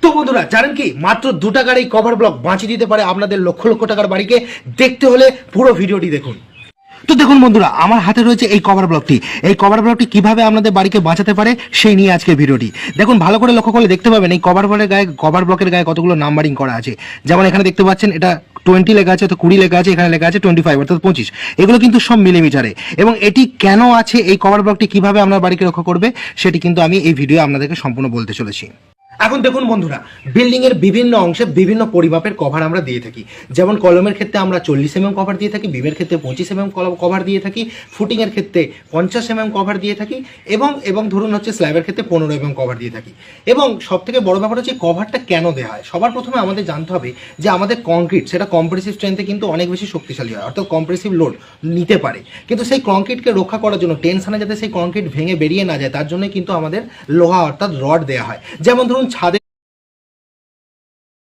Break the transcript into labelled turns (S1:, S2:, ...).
S1: তো বন্ধুরা জানেন কি মাত্র 2 টাকার এই কভার ব্লক বাঁচিয়ে দিতে পারে আপনাদের লক্ষ লক্ষ টাকার বাড়িকে। দেখতে হলে পুরো ভিডিওটি দেখুন। তো দেখুন বন্ধুরা, আমার হাতে রয়েছে এই কভার ব্লকটি। এই কভার ব্লকটি কিভাবে আপনাদের বাড়িকে বাঁচাতে পারে সেই নিয়ে আজকের ভিডিওটি। দেখুন ভালো করে লক্ষ্য করলে দেখতে পাবেন এই কভার ব্লকের গায়ে কতগুলো নাম্বারিং করা আছে। যেমন এখানে দেখতে পাচ্ছেন এটা 20 লেখা আছে, তো 20 লেখা আছে, এখানে লেখা আছে 25 অর্থাৎ 25। এগুলো কিন্তু সব মিলিমিটারে। এবং এটি কেন আছে, এই কভার ব্লকটি কিভাবে আপনার বাড়িকে রক্ষা করবে সেটি কিন্তু আমি এই ভিডিও আপনাদেরকে সম্পূর্ণ বলতে চলেছি। এখন দেখুন বন্ধুরা, বিল্ডিং এর বিভিন্ন অংশে বিভিন্ন পরিমাপের কভার আমরা দিয়ে থাকি। যেমন কলমের ক্ষেত্রে আমরা 40 mm কভার দিয়ে থাকি, বিমের ক্ষেত্রে 25 mm কভার দিয়ে থাকি, ফুটিং এর ক্ষেত্রে 50 mm কভার দিয়ে থাকি, এবং ধরুন হচ্ছে স্ল্যাবের ক্ষেত্রে 15 mm কভার দিয়ে থাকি। এবং সব থেকে বড় ব্যাপার হচ্ছে কভারটা কেন দেওয়া হয়। সবার প্রথমে আমাদের জানতে হবে যে আমাদের কংক্রিট সেটা কম্প্রেসিভ স্ট্রেংথে কিন্তু অনেক বেশি শক্তিশালী হয়, অর্থাৎ কম্প্রেসিভ লোড নিতে পারে। কিন্তু সেই কংক্রিটকে রক্ষা করার জন্য, টেনশনে যাতে সেই কংক্রিট ভেঙে বেরিয়ে না যায়, তার জন্য কিন্তু আমাদের লোহা অর্থাৎ রড দেওয়া হয়। যেমন ধরুন ছাদে